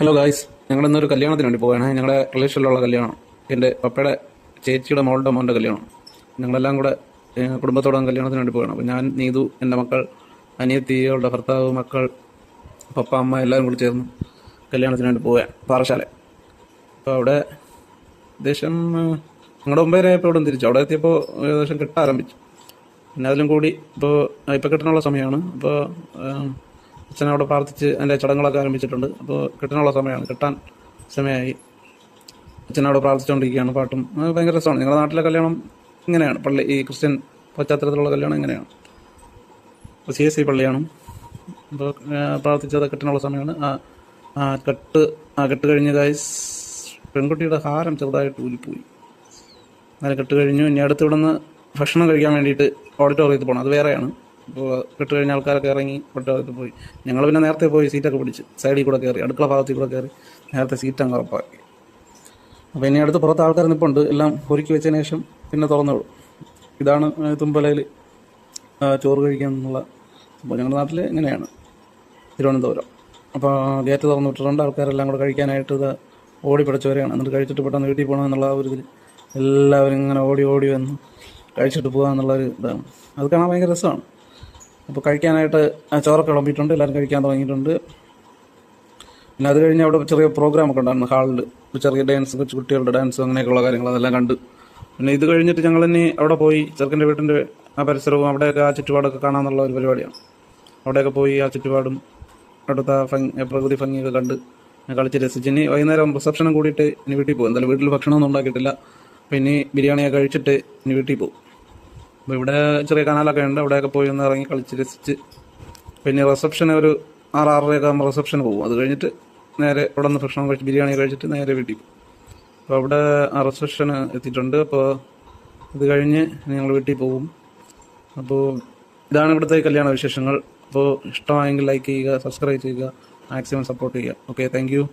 Hello guys, ഞങ്ങളിന്നൊരു കല്യാണത്തിന് വേണ്ടി പോവുകയാണ്. ഞങ്ങളുടെ റിലേഷനിലുള്ള കല്യാണം, എൻ്റെ പപ്പയുടെ ചേച്ചിയുടെ മോൻ്റെ കല്യാണം. ഞങ്ങളെല്ലാം കൂടെ കുടുംബത്തോടെ കല്യാണത്തിന് വേണ്ടി പോവുകയാണ്. അപ്പോൾ ഞാൻ, നീതു, എൻ്റെ മക്കൾ, അനിയത്തി, അവളുടെ ഭർത്താവ്, മക്കൾ, പപ്പ, അമ്മ എല്ലാവരും കൂടി ചേർന്ന് കല്യാണത്തിന് വേണ്ടി പോവുകയാണ് പാറശാല. അപ്പോൾ അവിടെ ഏകദേശം ഞങ്ങളുടെ 9:30 ഇവിടെ തിരിച്ചു. അവിടെ എത്തിയപ്പോൾ ഏകദേശം കെട്ടാരംഭിച്ചു. പിന്നെ അതിലും കൂടി ഇപ്പോൾ കെട്ടാനുള്ള സമയമാണ്. അപ്പോൾ അച്ഛനവിടെ പ്രാർത്ഥിച്ച് അതിൻ്റെ ചടങ്ങുകളൊക്കെ ആരംഭിച്ചിട്ടുണ്ട്. അപ്പോൾ കെട്ടാനുള്ള സമയമാണ്, കെട്ടാൻ സമയമായി. അച്ഛനവിടെ പ്രാർത്ഥിച്ചുകൊണ്ടിരിക്കുകയാണ്, പാട്ടും ഭയങ്കര രസമാണ്. ഞങ്ങളുടെ നാട്ടിലെ കല്യാണം ഇങ്ങനെയാണ്, പള്ളി ഈ ക്രിസ്ത്യൻ പശ്ചാത്തലത്തിലുള്ള കല്യാണം ഇങ്ങനെയാണ്. അപ്പോൾ CSC പള്ളിയാണ്. അപ്പോൾ പ്രാർത്ഥിച്ചത് കെട്ടിനുള്ള സമയമാണ്. കെട്ട് കഴിഞ്ഞ് ഗൈസ്, പെൺകുട്ടിയുടെ ഹാരം ചെറുതായിട്ട് ഊരിപ്പോയി. അങ്ങനെ കെട്ട് കഴിഞ്ഞു. ഇനി അടുത്ത് ഇവിടുന്ന് ഭക്ഷണം കഴിക്കാൻ വേണ്ടിയിട്ട് ഓഡിറ്റോറിയത്തിൽ പോകണം, അത് വേറെയാണ്. അപ്പോൾ കെട്ട് കഴിഞ്ഞ ആൾക്കാരൊക്കെ ഇറങ്ങി ഓഡിറ്റോറിയത്തിൽ പോയി. ഞങ്ങൾ പിന്നെ നേരത്തെ പോയി സീറ്റൊക്കെ പിടിച്ച് സൈഡിൽ കൂടെ കയറി, അടുക്കള ഭാഗത്തിൽ കൂടെ കയറി നേരത്തെ സീറ്റ് അങ്ങ് ഉറപ്പാക്കി. അപ്പോൾ ഇനി അടുത്ത് പുറത്ത് ആൾക്കാർ നിൽപ്പുണ്ട്. എല്ലാം ഒരുക്കി വെച്ചതിന് ശേഷം പിന്നെ തുറന്നു വിടും. ഇതാണ് തുമ്പലയിൽ ചോറ് കഴിക്കാമെന്നുള്ള. അപ്പോൾ ഞങ്ങളുടെ നാട്ടിൽ ഇങ്ങനെയാണ്, തിരുവനന്തപുരം. അപ്പോൾ ഗേറ്റ് തുറന്നു വിട്ടിട്ടുണ്ട്. ആൾക്കാരെല്ലാം കൂടെ കഴിക്കാനായിട്ട് ഇത് ഓടി പിടിച്ചവരെയാണ്. എന്നിട്ട് കഴിച്ചിട്ട് പെട്ടെന്ന് വീട്ടിൽ പോകണം എന്നുള്ള ഒരു ഇതിൽ എല്ലാവരും ഇങ്ങനെ ഓടി വന്ന് കഴിച്ചിട്ട് പോകുക എന്നുള്ളൊരു ഇതാണ്. അത് കാണാൻ ഭയങ്കര രസമാണ്. അപ്പോൾ കഴിക്കാനായിട്ട് ചോറൊക്കെ വിളമ്പിയിട്ടുണ്ട്, എല്ലാവരും കഴിക്കാൻ തുടങ്ങിയിട്ടുണ്ട്. പിന്നെ അത് കഴിഞ്ഞ് അവിടെ ചെറിയ പ്രോഗ്രാമൊക്കെ ഉണ്ടായിരുന്നു ഹാളിൽ, ചെറിയ ഡാൻസ്, കൊച്ചു കുട്ടികളുടെ ഡാൻസ്, അങ്ങനെയൊക്കെയുള്ള കാര്യങ്ങൾ അതെല്ലാം കണ്ട്. പിന്നെ ഇത് കഴിഞ്ഞിട്ട് ഞങ്ങൾ ഇനി അവിടെ പോയി ചെറുക്കൻ്റെ വീട്ടിൻ്റെ ആ പരിസരവും അവിടെയൊക്കെ ആ ചുറ്റുപാടൊക്കെ കാണാമെന്നുള്ള ഒരു പരിപാടിയാണ്. അവിടെയൊക്കെ പോയി ആ ചുറ്റുപാടും അവിടുത്തെ പ്രകൃതി ഭംഗിയൊക്കെ കണ്ട് കളിച്ച് രസിച്ച് ഇനി വൈകുന്നേരം റിസപ്ഷനും കൂടിയിട്ട് ഇനി വീട്ടിൽ പോകും. എന്തായാലും വീട്ടിൽ ഭക്ഷണമൊന്നും ഉണ്ടാക്കിയിട്ടില്ല. അപ്പോൾ ഇനി ബിരിയാണിയൊക്കെ കഴിച്ചിട്ട് ഇനി വീട്ടിൽ പോകും. അപ്പോൾ ഇവിടെ ചെറിയ കനാലൊക്കെ ഉണ്ട്, അവിടെയൊക്കെ പോയി ഒന്ന് ഇറങ്ങി കളിച്ച് രസിച്ച് പിന്നെ റിസപ്ഷന് ഒരു 6-6:30 ആകുമ്പോൾ റിസപ്ഷന് പോകും. അത് കഴിഞ്ഞിട്ട് നേരെ ഇവിടെ നിന്ന് ഭക്ഷണം കഴിച്ച് ബിരിയാണി കഴിച്ചിട്ട് നേരെ വീട്ടിൽ പോകും. അപ്പോൾ അവിടെ ആ റിസപ്ഷന് എത്തിയിട്ടുണ്ട്. അപ്പോൾ ഇത് കഴിഞ്ഞ് ഞങ്ങൾ വീട്ടിൽ പോകും. അപ്പോൾ ഇതാണ് ഇവിടുത്തെ കല്യാണ വിശേഷങ്ങൾ. അപ്പോൾ ഇഷ്ടമായെങ്കിൽ ലൈക്ക് ചെയ്യുക, സബ്സ്ക്രൈബ് ചെയ്യുക, മാക്സിമം സപ്പോർട്ട് ചെയ്യുക. Okay, thank you.